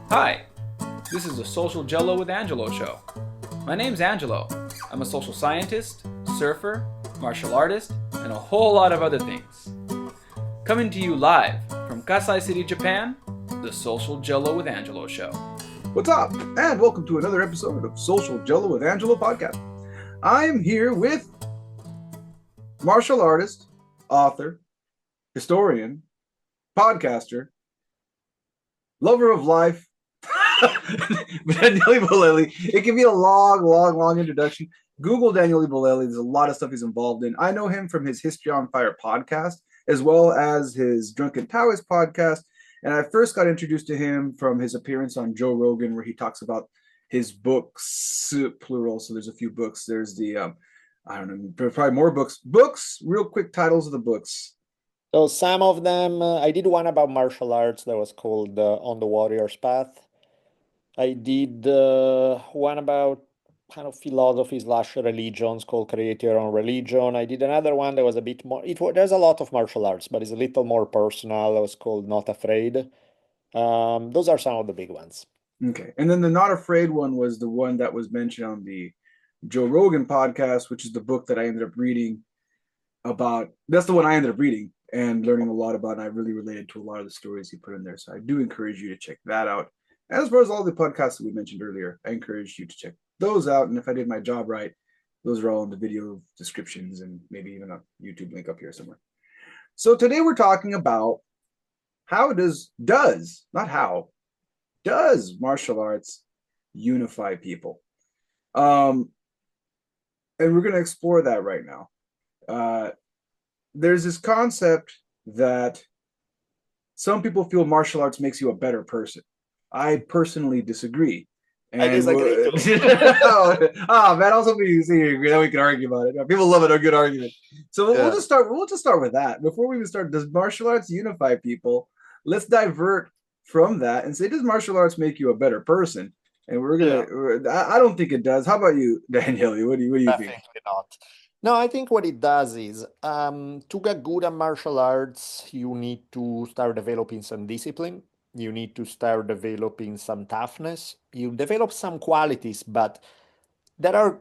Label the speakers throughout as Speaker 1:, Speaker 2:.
Speaker 1: Hi, this is the Social Jello with Angelo show. My name's Angelo. I'm a social scientist, surfer, martial artist, and a whole lot of other things. Coming to you live from Kasai City, Japan, the Social Jello with Angelo show.
Speaker 2: What's up? And welcome to another episode of Social Jello with Angelo podcast. I'm here with martial artist, author, historian, podcaster, lover of life, Daniele Bolelli. It can be a long introduction. Google Daniele Bolelli. There's a lot of stuff he's involved in. I know him from his History on Fire podcast, as well as his Drunken Taoist podcast. And I first got introduced to him from his appearance on Joe Rogan, where he talks about his books, plural. So there's a few books. There's the, I don't know, probably more books. Books, real quick titles of the books.
Speaker 3: So some of them, I did one about martial arts that was called On the Warrior's Path. I did one about kind of philosophy slash religions called Create Your Own Religion. I did another one that was a bit more, there's a lot of martial arts, but it's a little more personal. It was called Not Afraid. Those are some of the big ones.
Speaker 2: Okay. And then the Not Afraid one was the one that was mentioned on the Joe Rogan podcast, which is the book that I ended up reading about. That's the one I ended up reading and learning a lot about. And I really related to a lot of the stories he put in there. So I do encourage you to check that out. As far as all the podcasts that we mentioned earlier, I encourage you to check those out. And if I did my job right, those are all in the video descriptions and maybe even a YouTube link up here somewhere. So today we're talking about not how, does martial arts unify people? And we're going to explore that right now. There's this concept that some people feel martial arts makes you a better person. I personally disagree.
Speaker 3: And I disagree too.
Speaker 2: Oh man, I was hoping you see that we can argue about it. People love a good argument. So we'll just start with that. Before we even start, does martial arts unify people? Let's divert from that and say, does martial arts make you a better person? And we're gonna. I don't think it does. How about you, Daniele? What do you think?
Speaker 3: Definitely not. No, I think what it does is to get good at martial arts, you need to start developing some discipline. You need to start developing some toughness. You develop some qualities, but that are,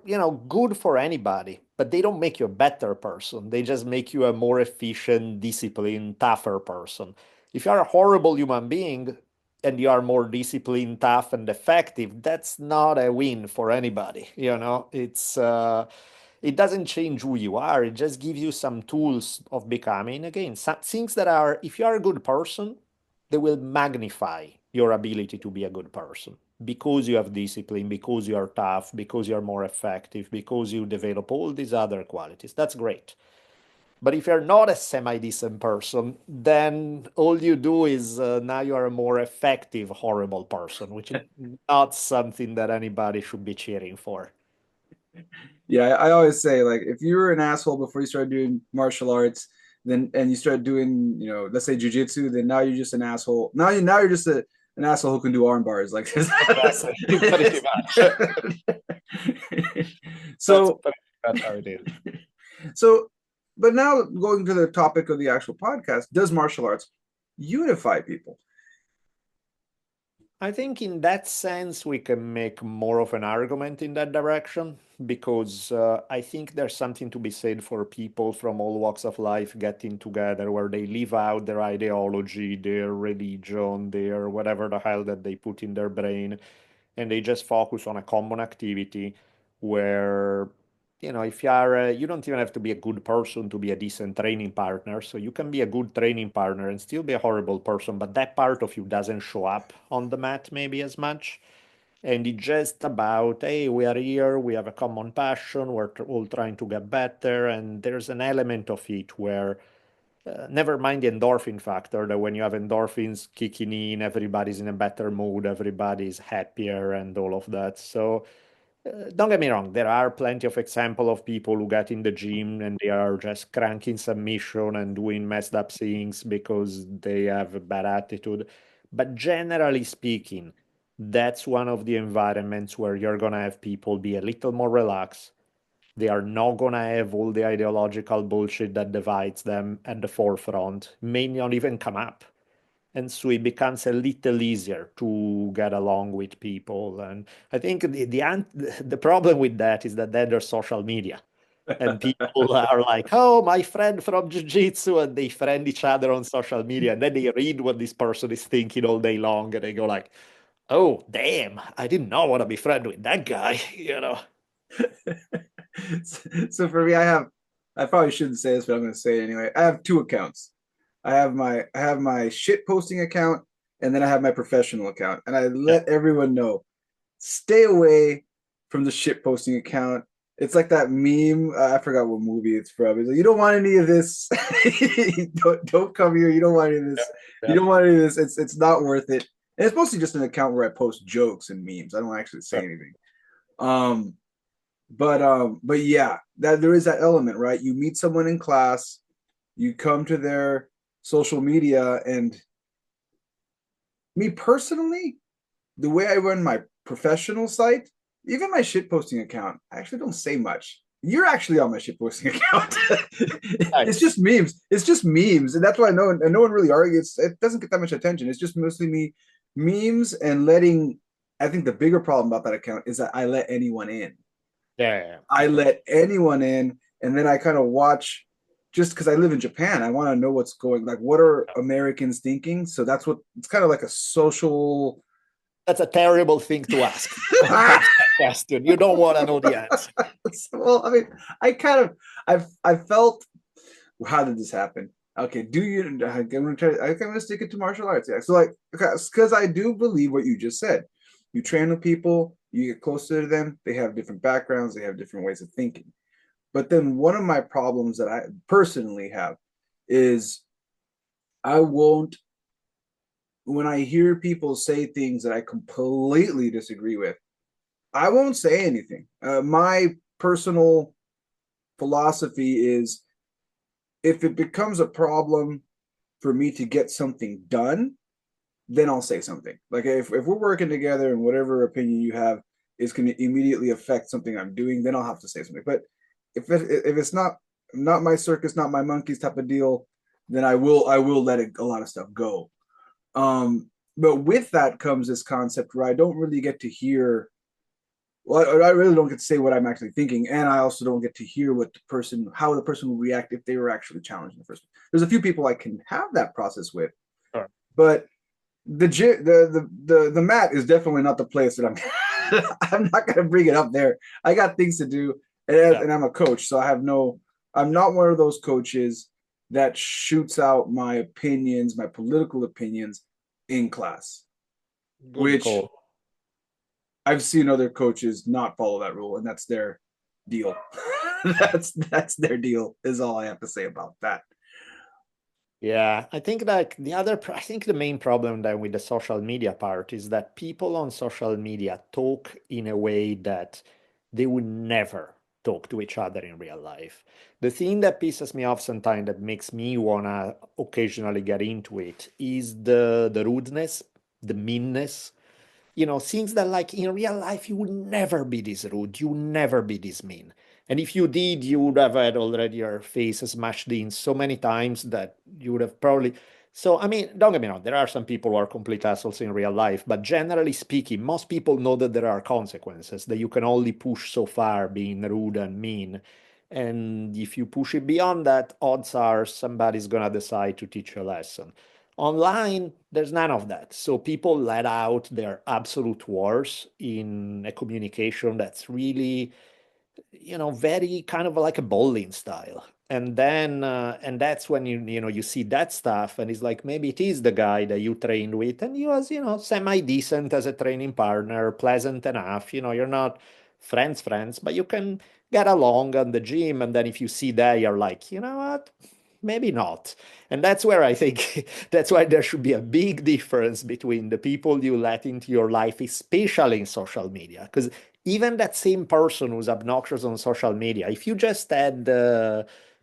Speaker 3: good for anybody, but they don't make you a better person. They just make you a more efficient, disciplined, tougher person. If you are a horrible human being and you are more disciplined, tough, and effective, that's not a win for anybody. It doesn't change who you are. It just gives you some tools of becoming, again, some things that are, if you are a good person, they will magnify your ability to be a good person because you have discipline, because you are tough, because you're more effective, because you develop all these other qualities. That's great. But if you're not a semi-decent person, then all you do is now you are a more effective, horrible person, which is not something that anybody should be cheering for.
Speaker 2: Yeah, I always say, like, if you were an asshole before you started doing martial arts, then and you start doing, let's say jujitsu, then now you're just an asshole. Now you're just an asshole who can do arm bars like this.
Speaker 3: Pretty much.
Speaker 2: So
Speaker 3: That's how it is.
Speaker 2: So, but now going to the topic of the actual podcast, does martial arts unify people?
Speaker 3: I think in that sense, we can make more of an argument in that direction because I think there's something to be said for people from all walks of life getting together where they live out their ideology, their religion, their whatever the hell that they put in their brain, and they just focus on a common activity where if you are, you don't even have to be a good person to be a decent training partner. So you can be a good training partner and still be a horrible person, but that part of you doesn't show up on the mat maybe as much. And it's just about, hey, we are here, we have a common passion, we're all trying to get better. And there's an element of it where, never mind the endorphin factor, that when you have endorphins kicking in, everybody's in a better mood, everybody's happier, and all of that. So don't get me wrong, there are plenty of examples of people who get in the gym and they are just cranking submission and doing messed up things because they have a bad attitude. But generally speaking, that's one of the environments where you're going to have people be a little more relaxed. They are not going to have all the ideological bullshit that divides them at the forefront, may not even come up. And so it becomes a little easier to get along with people. And I think the problem with that is that then there's social media. And people are like, oh, my friend from jiu-jitsu, and they friend each other on social media. And then they read what this person is thinking all day long, and they go like, oh, damn, I did not want to be friends with that guy, you know.
Speaker 2: So for me, I probably shouldn't say this, but I'm going to say it anyway. I have two accounts. I have my shit posting account, and then I have my professional account. And I let everyone know, stay away from the shit posting account. It's like that meme. I forgot what movie it's from. It's like, you don't want any of this. don't come here. You don't want any of this.
Speaker 3: Yeah.
Speaker 2: You don't want any of this. It's not worth it. And it's mostly just an account where I post jokes and memes. I don't actually say anything. But yeah, that there is that element, right? You meet someone in class, you come to their social media, and me personally, the way I run my professional site, even my shit posting account, I actually don't say much. You're actually on my shit posting account. It's just memes. It's just memes, and that's why no one really argues. It doesn't get that much attention. It's just mostly me memes and letting. I think the bigger problem about that account is that I let anyone in.
Speaker 3: Yeah.
Speaker 2: I let anyone in, and then I kind of watch. Just because I live in Japan, I want to know what's going. Like, what are Americans thinking? So that's what it's kind of like a social.
Speaker 3: That's a terrible thing to ask. Question. You don't want to know the answer.
Speaker 2: Well, I mean, I felt. How did this happen? Okay, I'm gonna stick it to martial arts. Yeah. So like, because I do believe what you just said. You train with people, you get closer to them. They have different backgrounds. They have different ways of thinking. But then one of my problems that I personally have is I won't, when I hear people say things that I completely disagree with, I won't say anything. My personal philosophy is if it becomes a problem for me to get something done, then I'll say something. Like if we're working together and whatever opinion you have is going to immediately affect something I'm doing, then I'll have to say something. But if it's not my circus, not my monkeys type of deal, then I will let a lot of stuff go. But with that comes this concept where I don't really get to hear. Well, I really don't get to say what I'm actually thinking, and I also don't get to hear how the person will react if they were actually challenged in the first place. There's a few people I can have that process with,
Speaker 3: Sure.
Speaker 2: but the mat is definitely not the place that I'm. I'm not gonna bring it up there. I got things to do, and I'm a coach, so I'm not one of those coaches that shoots out my opinions, my political opinions, in class.
Speaker 3: Good
Speaker 2: which
Speaker 3: call.
Speaker 2: I've seen other coaches not follow that rule, and that's their deal. that's their deal. Is all I have to say about that.
Speaker 3: Yeah, I think like I think the main problem then with the social media part is that people on social media talk in a way that they would never talk to each other in real life. The thing that pisses me off sometimes that makes me wanna occasionally get into it is the rudeness, the meanness. Things that like in real life you would never be this rude, you would never be this mean. And if you did, you would have had already your face smashed in so many times that you would have probably. So, I mean, don't get me wrong, there are some people who are complete assholes in real life, but generally speaking, most people know that there are consequences, that you can only push so far being rude and mean. And if you push it beyond that, odds are somebody's gonna decide to teach you a lesson. Online, there's none of that. So people let out their absolute wars in a communication that's really, very kind of like a bowling style. And that's when you see that stuff, and it's like maybe it is the guy that you trained with, and he was, semi-decent as a training partner, pleasant enough. You're not friends, but you can get along on the gym. And then if you see that, you're like, you know what? Maybe not. And that's where I think that's why there should be a big difference between the people you let into your life, especially in social media. Because even that same person who's obnoxious on social media, if you just had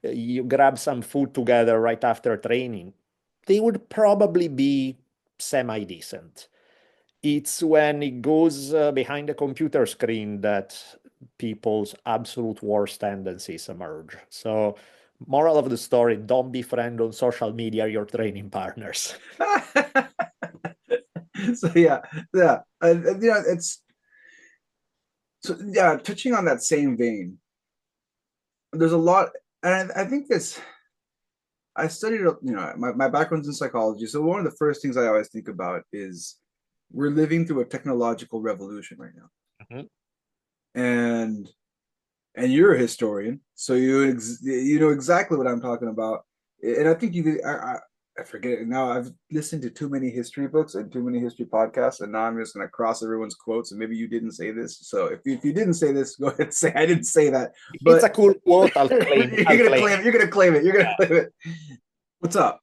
Speaker 3: you grab some food together right after training, they would probably be semi-decent. It's when it goes behind the computer screen that people's absolute worst tendencies emerge. So Moral of the story, don't be friend on social media your training partners.
Speaker 2: So yeah, it's so yeah. Touching on that same vein, there's a lot, and I think this. I studied, my background's in psychology, so one of the first things I always think about is we're living through a technological revolution right now,
Speaker 3: Mhm.
Speaker 2: and you're a historian, so you know exactly what I'm talking about. And I think I forget it now. I've listened to too many history books and too many history podcasts, and now I'm just gonna cross everyone's quotes. And maybe you didn't say this, so if you didn't say this, go ahead and say I didn't say that.
Speaker 3: If it's
Speaker 2: But
Speaker 3: a cool quote, I'll claim.
Speaker 2: you're
Speaker 3: I'll
Speaker 2: gonna
Speaker 3: claim
Speaker 2: claim it.
Speaker 3: it.
Speaker 2: You're gonna claim it. You're gonna
Speaker 3: Yeah.
Speaker 2: claim it. What's up?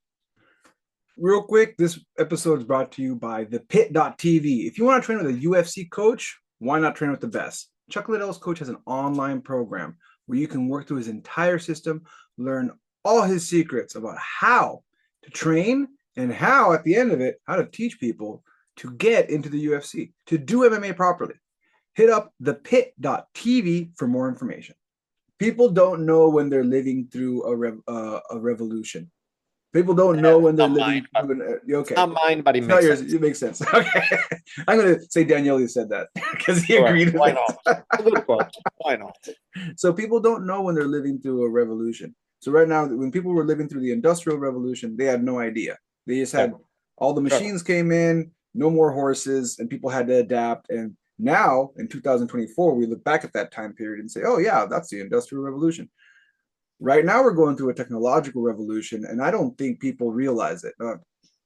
Speaker 2: Real quick, this episode is brought to you by the Pit.tv. If you want to train with a UFC coach, why not train with the best? Chuck Liddell's coach has an online program where you can work through his entire system, learn all his secrets about how to train and how, at the end of it, how to teach people to get into the UFC, to do MMA properly. Hit up the Pit.tv for more information. People don't know when they're living through a revolution. People don't know when they're
Speaker 3: Not mine,
Speaker 2: living
Speaker 3: but
Speaker 2: through
Speaker 3: it's
Speaker 2: okay.
Speaker 3: not mine, but it
Speaker 2: It's not
Speaker 3: makes
Speaker 2: yours.
Speaker 3: sense.
Speaker 2: It makes sense. Okay. I'm gonna say Daniele said that because he
Speaker 3: Correct.
Speaker 2: agreed with
Speaker 3: Why not?
Speaker 2: it.
Speaker 3: It's a good quote. Why not?
Speaker 2: So people don't know when they're living through a revolution. So right now, when people were living through the industrial revolution, they had no idea. They just
Speaker 3: Yeah.
Speaker 2: had all the
Speaker 3: Sure.
Speaker 2: machines came in, no more horses, and people had to adapt. And now in 2024, we look back at that time period and say, oh yeah, that's the industrial revolution. Right now, we're going through a technological revolution, and I don't think people realize it.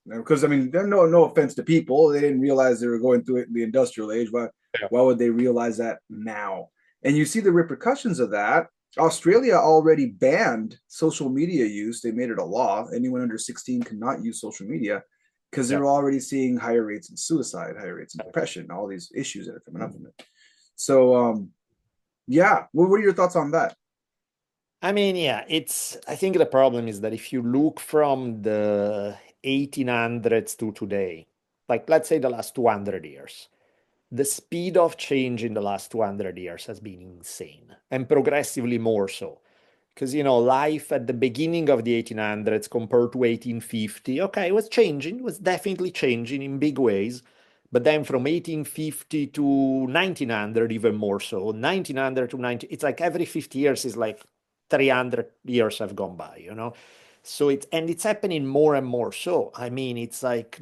Speaker 2: Because I mean, there no offense to people, they didn't realize they were going through it in the industrial age.
Speaker 3: Yeah.
Speaker 2: Why would they realize that now? And you see the repercussions of that. Australia already banned social media use. They made it a law. Anyone under 16 cannot use social media because
Speaker 3: Yeah.
Speaker 2: they're already seeing higher rates in suicide, higher rates in depression, all these issues that are coming up from it. So, yeah, what are your thoughts on that?
Speaker 3: I mean, yeah, I think the problem is that if you look from the 1800s to today, like let's say the last 200 years, the speed of change in the last 200 years has been insane and progressively more so. Because, life at the beginning of the 1800s compared to 1850, okay, it was changing, it was definitely changing in big ways. But then from 1850 to 1900, even more so, 1900 to 90, it's like every 50 years is like 300 years have gone by. So it's happening more and more so. I mean, it's like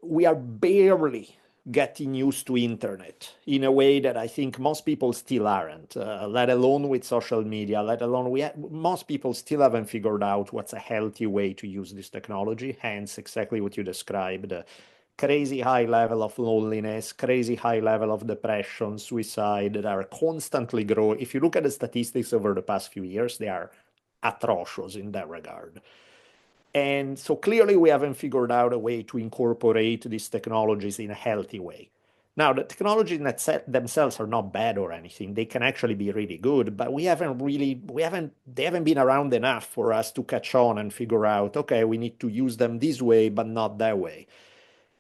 Speaker 3: we are barely getting used to internet in a way that I think most people still aren't, let alone with social media, let alone most people still haven't figured out what's a healthy way to use this technology, hence exactly what you described, crazy high level of loneliness, crazy high level of depression, suicide that are constantly growing. If you look at the statistics over the past few years, they are atrocious in that regard. And so clearly we haven't figured out a way to incorporate these technologies in a healthy way. Now, the technologies themselves are not bad or anything. They can actually be really good, but they haven't been around enough for us to catch on and figure out, okay, we need to use them this way, but not that way.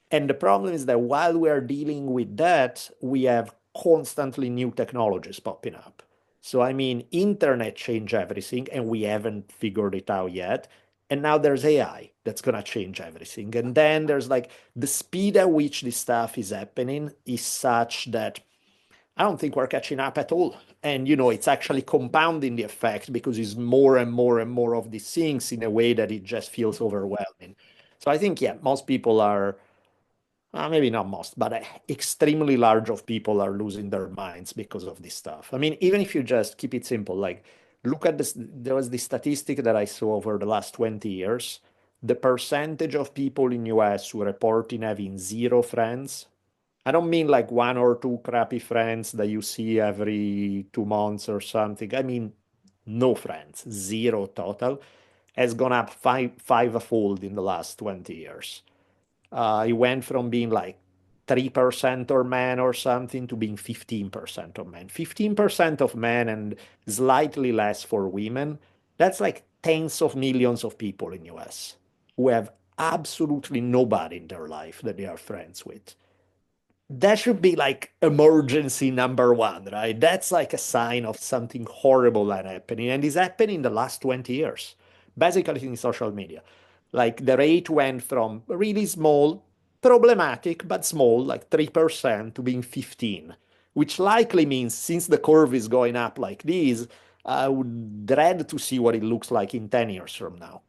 Speaker 3: And the problem is that while we are dealing with that, we have constantly new technologies popping up. So, I mean, internet changed everything and we haven't figured it out yet. And now there's AI that's going to change everything. And then there's like the speed at which this stuff is happening is such that I don't think we're catching up at all. And, it's actually compounding the effect because it's more and more and more of these things in a way that it just feels overwhelming. So I think, yeah, most people are maybe not most, but extremely large of people are losing their minds because of this stuff. I mean, even if you just keep it simple, like look at this, there was this statistic that I saw over the last 20 years. The percentage of people in US who reporting having zero friends. I don't mean like one or two crappy friends that you see every 2 months or something. I mean, no friends, zero total, has gone up fivefold in the last 20 years. It went from being like 3% or men or something to being 15% of men. 15% of men and slightly less for women. That's like tens of millions of people in US who have absolutely nobody in their life that they are friends with. that should be like emergency number one, right? That's like a sign of something horrible that happening. And it's happened in the last 20 years, basically in social media. Like the rate went from really small, problematic, but small, like 3% to being 15, which likely means since the curve is going up like this, I would dread to see what it looks like in 10 years from now.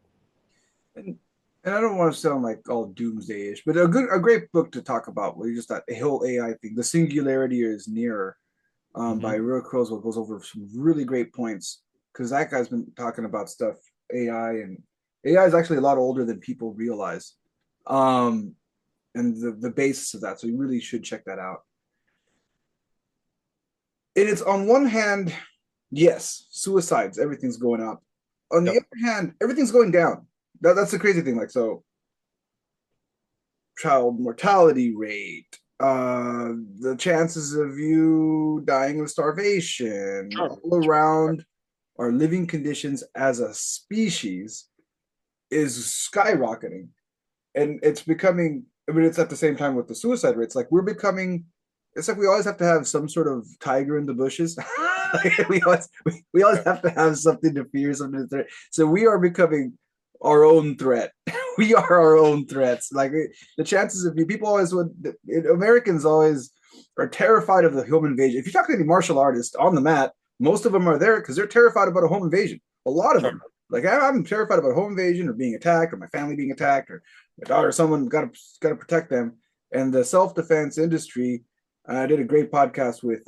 Speaker 2: And and I don't want to sound like all doomsday-ish, but a great book to talk about. Where you just that whole AI thing, the singularity is nearer, by
Speaker 3: Mhm.
Speaker 2: Rick Kurzweil goes over some really great points because that guy's been talking about stuff AI, and AI is actually a lot older than people realize, um, and the basis of that. So you really should check that out. And it's on one hand, yes, suicides, everything's going up. On the
Speaker 3: Yep.
Speaker 2: other hand, everything's going down. That's the crazy thing. Like, so child mortality rate, the chances of you dying of starvation,
Speaker 3: Sure.
Speaker 2: all around our living conditions as a species is skyrocketing. And it's becoming, I mean, it's at the same time with the suicide rates, like we're becoming, it's like we always have to have some sort of tiger in the bushes. Like we always have to have something to fear, something to threat. So we are becoming our own threat. We are our own threats. Like the chances of people always would, Americans always are terrified of the home invasion. If you talk to any martial artist on the mat, most of them are there because they're terrified about a home invasion. A lot of
Speaker 3: Sure.
Speaker 2: them. Like I'm terrified about home invasion or being attacked or my family being attacked or my daughter, someone got to protect them. And the self defense industry, I did a great podcast with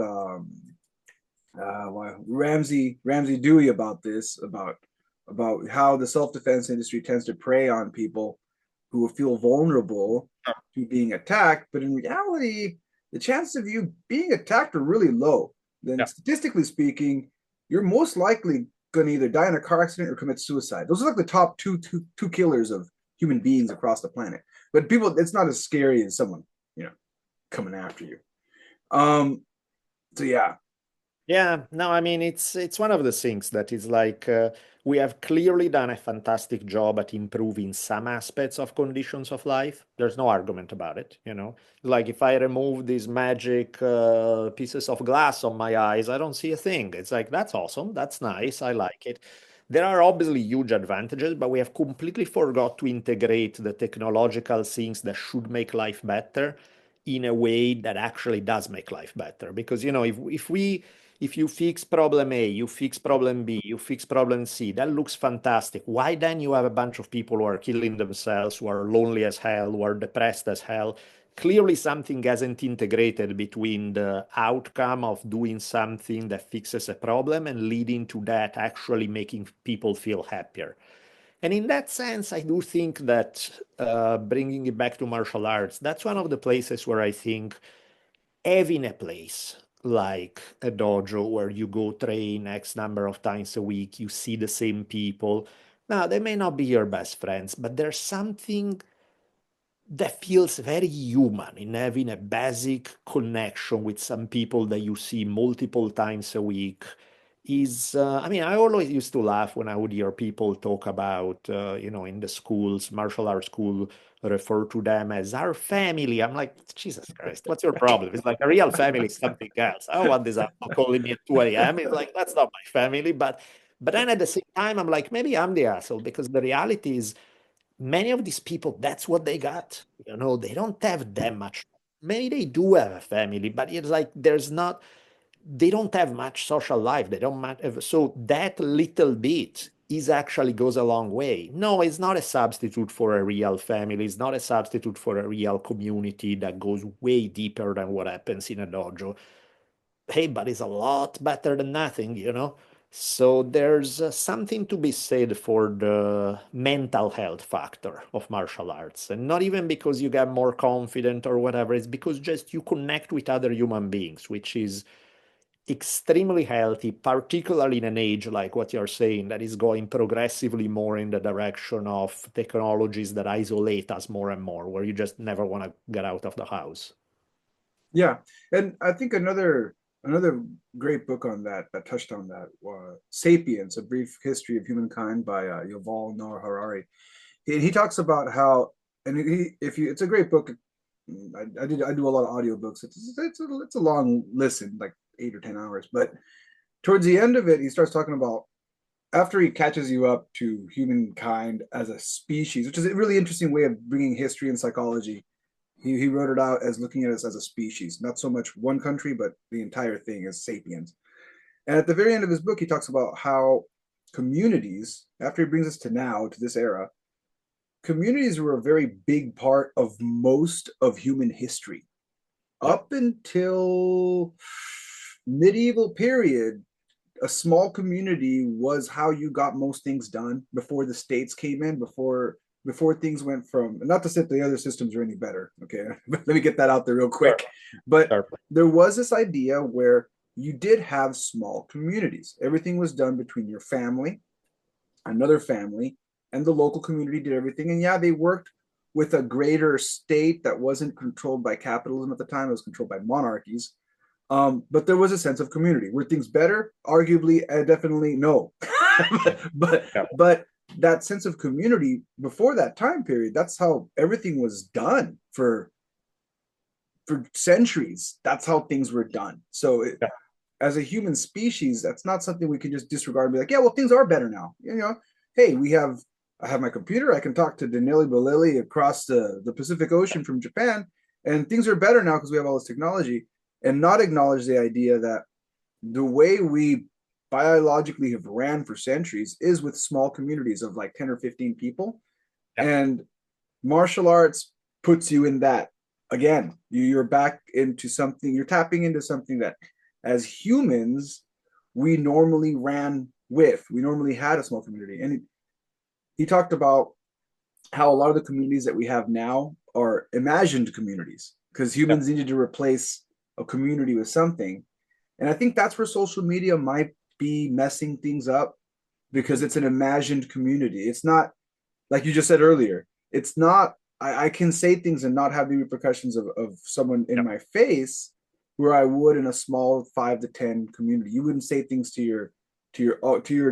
Speaker 2: Ramsey Dewey about this, about how the self defense industry tends to prey on people who feel vulnerable to being attacked, but in reality, the chances of you being attacked are really low. Then,
Speaker 3: Yeah.
Speaker 2: statistically speaking, you're most likely going to either die in a car accident or commit suicide. Those are like the top two killers of human beings across the planet. But people, it's not as scary as someone, you know, coming after you. Um, so yeah,
Speaker 3: Yeah, no, I mean it's one of the things that is like we have clearly done a fantastic job at improving some aspects of conditions of life. There's no argument about it, you know. Like if I remove these magic pieces of glass on my eyes, I don't see a thing. It's like that's awesome, that's nice, I like it. There are obviously huge advantages, but we have completely forgot to integrate the technological things that should make life better in a way that actually does make life better. Because you know, if you fix problem A, you fix problem B, you fix problem C, that looks fantastic. Why then you have a bunch of people who are killing themselves, who are lonely as hell, who are depressed as hell? Clearly, something hasn't integrated between the outcome of doing something that fixes a problem and leading to that actually making people feel happier. And in that sense, I do think that bringing it back to martial arts, that's one of the places where I think having a place like a dojo where you go train X number of times a week, you see the same people. Now, they may not be your best friends, but there's something that feels very human in having a basic connection with some people that you see multiple times a week is I mean, I always used to laugh when I would hear people talk about you know, in the schools, martial arts school, refer to them as our family. I'm like, Jesus Christ, what's your problem? It's like a real family is something else. I don't want this asshole calling me at 2 a.m. It's like that's not my family. But then at the same time, I'm like, maybe I'm the asshole because the reality is many of these people, that's what they got. You know, they don't have that much. Maybe they do have a family, but it's like there's not, they don't have much social life. They don't have, so that little bit is actually goes a long way. No, it's not a substitute for a real family. It's not a substitute for a real community that goes way deeper than what happens in a dojo. Hey, but it's a lot better than nothing, you know? So there's something to be said for the mental health factor of martial arts. And not even because you get more confident or whatever, it's because just you connect with other human beings, which is extremely healthy, particularly in an age like what you're saying, that is going progressively more in the direction of technologies that isolate us more and more, where you just never want to get out of the house.
Speaker 2: yeah, and I think another great book on that that touched on that, *Sapiens: A Brief History of Humankind* by Yuval Noah Harari. He talks about how, and he, if you, it's a great book. I do a lot of audiobooks. It's a long listen, like 8 or 10 hours. But towards the end of it, he starts talking about after he catches you up to humankind as a species, which is a really interesting way of bringing history and psychology. He wrote it out as looking at us as a species, not so much one country, but the entire thing as sapiens. And at the very end of his book, he talks about how communities, after he brings us to now, to this era, communities were a very big part of most of human history.
Speaker 3: Yep.
Speaker 2: Up until medieval period, a small community was how you got most things done before the states came in, before things went from, not to say the other systems are any better, okay, but let me get that out there real
Speaker 3: Sure.
Speaker 2: quick. But
Speaker 3: Sure.
Speaker 2: there was this idea where you did have small communities. Everything was done between your family, another family, and the local community did everything. And yeah, they worked with a greater state that wasn't controlled by capitalism at the time, it was controlled by monarchies. But there was a sense of community. Were things better? Arguably, definitely no. but
Speaker 3: Yep.
Speaker 2: but that sense of community before that time period, that's how everything was done for centuries. That's how things were done. So
Speaker 3: Yep.
Speaker 2: as a human species, that's not something we can just disregard and be like, yeah, well, things are better now. Hey, I have my computer. I can talk to Daniele Bolelli across the Pacific Ocean from Japan, and things are better now because we have all this technology, and not acknowledge the idea that the way we biologically have ran for centuries is with small communities of like 10 or 15 people.
Speaker 3: Yep.
Speaker 2: And martial arts puts you in that again. You're back into something, you're tapping into something that as humans we normally ran with. We normally had a small community. And he talked about how a lot of the communities that we have now are imagined communities because
Speaker 3: Yep.
Speaker 2: humans needed to replace a community with something. And I think that's where social media might be messing things up because it's an imagined community. It's not, like you just said earlier, it's not, I can say things and not have the repercussions of someone in
Speaker 3: Yep.
Speaker 2: my face where I would in a small 5 to 10 community. You wouldn't say things to your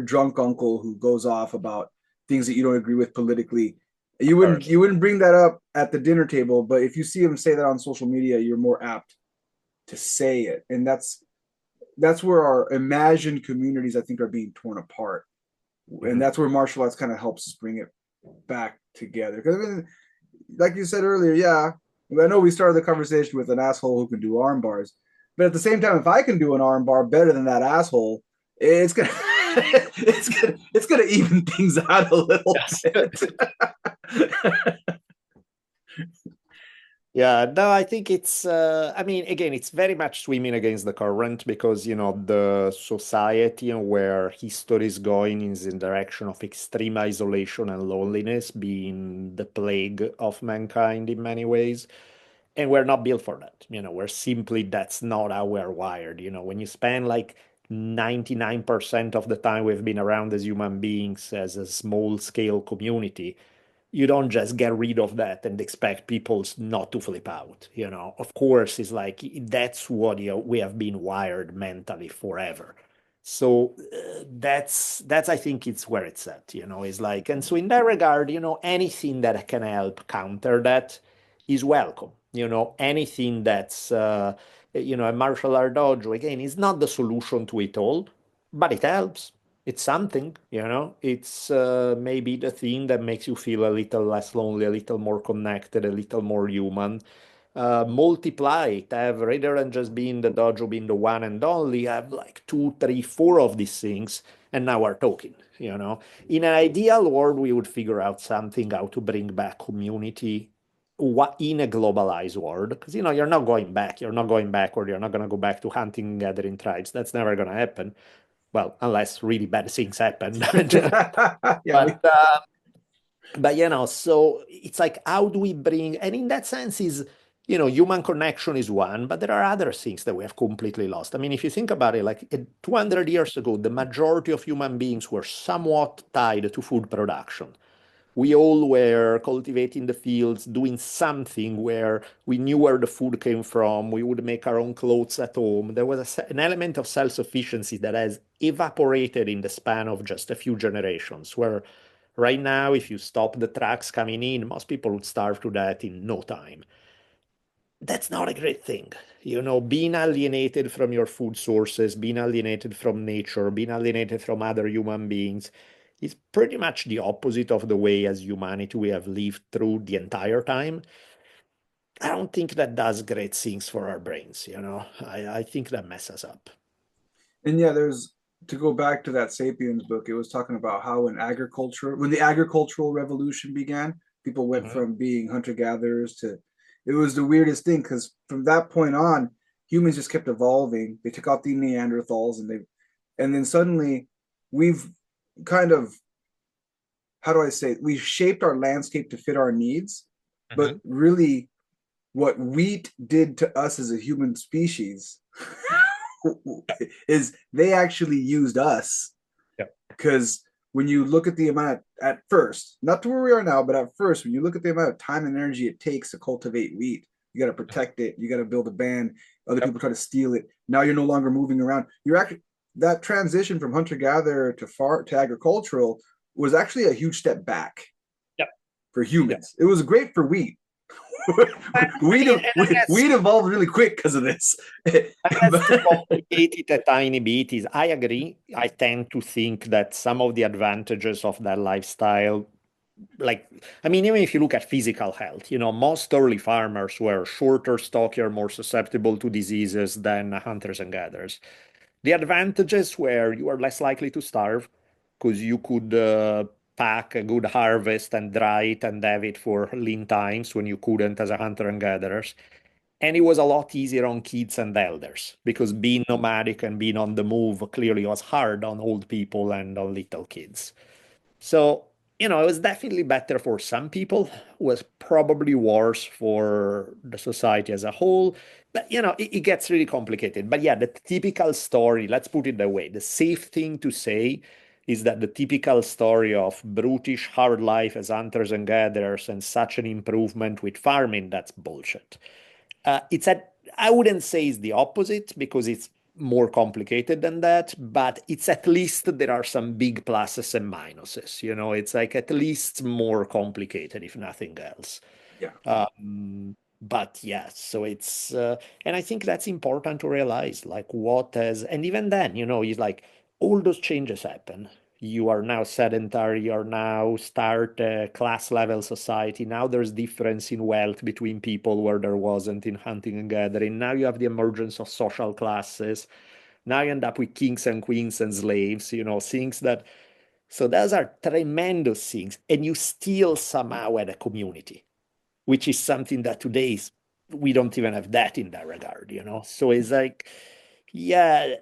Speaker 2: drunk uncle who goes off about things that you don't agree with politically. You
Speaker 3: Of
Speaker 2: wouldn't
Speaker 3: course.
Speaker 2: you wouldn't bring that up at the dinner table, but if you see him say that on social media, you're more apt to say it. And that's where our imagined communities, I think, are being torn apart. And
Speaker 3: Mhm.
Speaker 2: that's where martial arts kind of helps us bring it back together. Because I mean, like you said earlier, yeah, I know we started the conversation with an asshole who can do arm bars, but at the same time, if I can do an arm bar better than that asshole, it's gonna it's gonna even things out a little
Speaker 3: Yes.
Speaker 2: bit.
Speaker 3: Yeah, no, I think it's, I mean, again, it's very much swimming against the current because, the society and where history is going is in direction of extreme isolation and loneliness being the plague of mankind in many ways. And we're not built for that. We're simply, that's not how we're wired. When you spend like 99% of the time we've been around as human beings as a small scale community, you don't just get rid of that and expect people not to flip out. Of course, it's like that's what we have been wired mentally forever. So that's I think it's where it's at. It's like, and so in that regard, anything that can help counter that is welcome. Anything that's a martial art dojo again is not the solution to it all, but it helps. It's something. It's maybe the thing that makes you feel a little less lonely, a little more connected, a little more human. Multiply it. Have rather than just being the dojo, being the one and only, have like two, three, four of these things, and now we're talking. In an ideal world, we would figure out something how to bring back community in a globalized world, because you're not going back, you're not going backward, you're not going to go back to hunting and gathering tribes. That's never going to happen. Well, unless really bad things happen.
Speaker 2: Yeah,
Speaker 3: but so it's like, how do we bring, and in that sense is, human connection is one, but there are other things that we have completely lost. I mean, if you think about it, like 200 years ago, the majority of human beings were somewhat tied to food production. We all were cultivating the fields, doing something where we knew where the food came from. We would make our own clothes at home. There was an element of self-sufficiency that has evaporated in the span of just a few generations, where right now, if you stop the trucks coming in, most people would starve to death in no time. that's not a great thing. Being alienated from your food sources, being alienated from nature, being alienated from other human beings is pretty much the opposite of the way as humanity we have lived through the entire time. I don't think that does great things for our brains. I think that messes up.
Speaker 2: And yeah, there's to go back to that Sapiens book, it was talking about how when the agricultural revolution began, people went
Speaker 3: Mhm.
Speaker 2: from being hunter-gatherers to, it was the weirdest thing because from that point on, humans just kept evolving. They took out the Neanderthals and then suddenly we've kind of, how do I say it? We've shaped our landscape to fit our needs, but
Speaker 3: Mhm.
Speaker 2: really what wheat did to us as a human species is they actually used us
Speaker 3: Yeah.
Speaker 2: because when you look at the amount at first, not to where we are now, but at first, when you look at the amount of time and energy it takes to cultivate wheat, you got to protect it, you got to build a band, other
Speaker 3: Yep.
Speaker 2: people try to steal it. Now you're no longer moving around. You're actually that transition from hunter gatherer to agricultural was actually a huge step back
Speaker 3: Yep.
Speaker 2: for
Speaker 3: Yep.
Speaker 2: humans. It was great for wheat.
Speaker 3: I mean, and I guess
Speaker 2: We'd evolved really quick because of this.
Speaker 3: I guess to complicate it a tiny bit is I agree. I tend to think that some of the advantages of that lifestyle, like, I mean, even if you look at physical health, most early farmers were shorter, stockier, more susceptible to diseases than hunters and gatherers. The advantages were you are less likely to starve because you could pack a good harvest and dry it and have it for lean times when you couldn't as a hunter and gatherers. And it was a lot easier on kids and elders because being nomadic and being on the move clearly was hard on old people and on little kids. So, it was definitely better for some people, was probably worse for the society as a whole. But, it gets really complicated. But yeah, the typical story, let's put it that way. The safe thing to say is that the typical story of brutish hard life as hunters and gatherers and such an improvement with farming, that's bullshit. I wouldn't say it's the opposite because it's more complicated than that, but it's at least there are some big pluses and minuses. It's like at least more complicated, if nothing else.
Speaker 2: Yeah.
Speaker 3: But yes, so and I think that's important to realize, like and even then, it's like all those changes happen. You are now sedentary, you're now start class level society. Now there's difference in wealth between people where there wasn't in hunting and gathering. Now you have the emergence of social classes. Now you end up with kings and queens and slaves, things that, so those are tremendous things. And you still somehow had a community which is something that today is, we don't even have that in that regard. So it's like, yeah,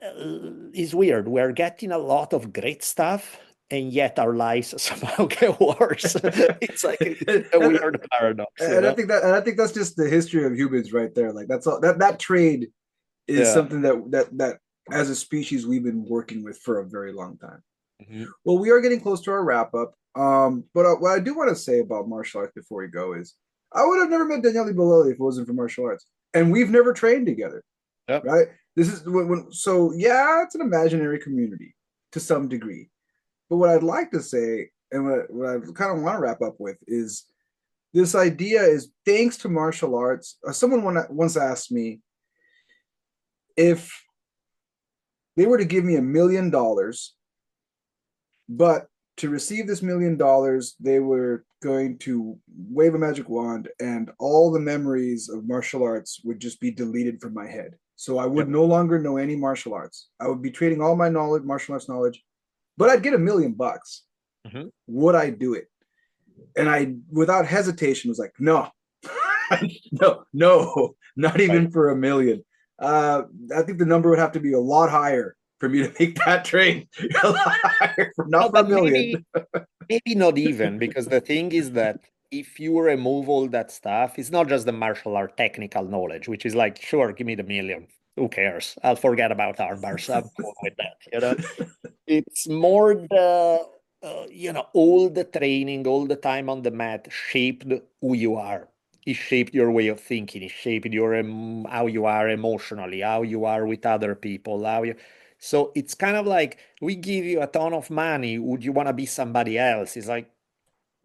Speaker 3: it's weird. We're getting a lot of great stuff, and yet our lives somehow get worse. It's like a
Speaker 2: and,
Speaker 3: weird paradox,
Speaker 2: and I think that's just the history of humans right there. Like that's all that trade is
Speaker 3: Yeah.
Speaker 2: something that as a species we've been working with for a very long time.
Speaker 3: Mhm.
Speaker 2: Well, we are getting close to our wrap up. But what I do want to say about martial arts before we go is I would have never met Daniele Bolelli if it wasn't for martial arts, and we've never trained together,
Speaker 3: Yep.
Speaker 2: right? This is so yeah, it's an imaginary community to some degree. But what I'd like to say, and what I kind of want to wrap up with is this idea is thanks to martial arts. Someone once asked me if they were to give me $1 million, but to receive this $1 million, they were going to wave a magic wand and all the memories of martial arts would just be deleted from my head. So I would
Speaker 3: Yep.
Speaker 2: no longer know any martial arts. I would be trading all my knowledge, martial arts knowledge, but I'd get $1 million.
Speaker 3: Mhm.
Speaker 2: Would I do it? And I, without hesitation, was like, no, no, not
Speaker 3: Right.
Speaker 2: even for $1 million. I think the number would have to be a lot higher for me to make that trade. A lot higher,
Speaker 3: No,
Speaker 2: not for a
Speaker 3: but
Speaker 2: million.
Speaker 3: maybe not even, because the thing is that if you remove all that stuff, it's not just the martial art technical knowledge, which is like, sure, give me the million. Who cares? I'll forget about armbars. I'm cool with that. It's more all the training, all the time on the mat shaped who you are. It shaped your way of thinking. It shaped how you are emotionally, how you are with other people, how you. So it's kind of like we give you a ton of money. Would you want to be somebody else? It's like,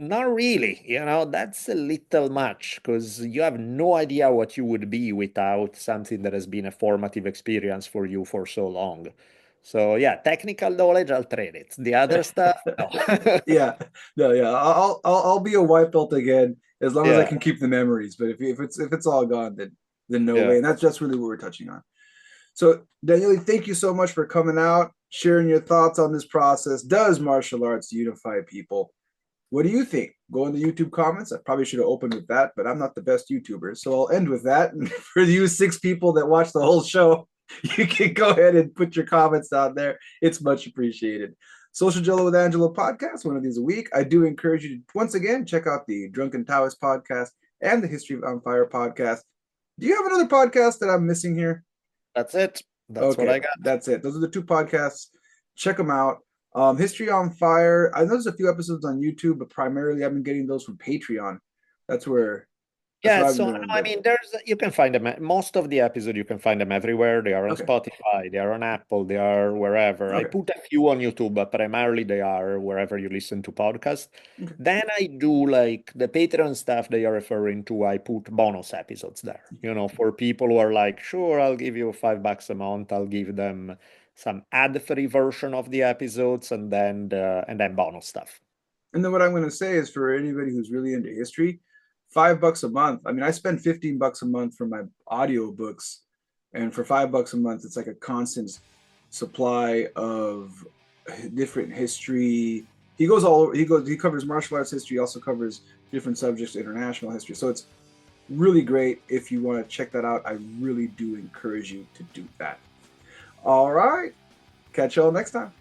Speaker 3: Not really, that's a little much because you have no idea what you would be without something that has been a formative experience for you for so long. So yeah, technical knowledge, I'll trade it. The other stuff, no.
Speaker 2: Yeah, no, yeah. I'll be a white belt again as long as I
Speaker 3: Yeah,
Speaker 2: can keep the memories. But if it's all gone, then no
Speaker 3: yeah.
Speaker 2: way. And that's really what we're touching on. So Daniele, thank you so much for coming out, sharing your thoughts on this process. Does martial arts unify people? What do you think? Go in the YouTube comments. I probably should have opened with that, but I'm not the best YouTuber. So I'll end with that. And for you 6 people that watch the whole show, you can go ahead and put your comments down there. It's much appreciated. Social Jello with Angelo podcast, one of these a week. I do encourage you to once again check out the Drunken Taoist podcast and the History of On Fire podcast. Do you have another podcast that I'm missing here?
Speaker 3: That's it. That's what
Speaker 2: Okay,
Speaker 3: I got.
Speaker 2: that's it. Those are the 2 podcasts. Check them out. History on Fire. I know there's a few episodes on YouTube, but primarily I've been getting those from Patreon. That's where
Speaker 3: Yeah,
Speaker 2: I've been
Speaker 3: so no,
Speaker 2: doing.
Speaker 3: I
Speaker 2: But
Speaker 3: mean, you can find them. Most of the episode you can find them everywhere. They are on
Speaker 2: okay,
Speaker 3: Spotify, they are on Apple, they are wherever. I
Speaker 2: okay,
Speaker 3: put a few on YouTube, but primarily they are wherever you listen to podcasts.
Speaker 2: okay.
Speaker 3: Then I do like the Patreon stuff they are referring to. I put bonus episodes there. For people who are like, sure, I'll give you $5 a month. I'll give them some ad-free version of the episodes, and then bonus stuff.
Speaker 2: And then what I'm going to say is for anybody who's really into history, $5 a month. I mean, I spend $15 a month for my audio books, and for $5 a month, it's like a constant supply of different history. He covers martial arts history, also covers different subjects, international history. So it's really great. If you want to check that out, I really do encourage you to do that. All right. Catch y'all next time.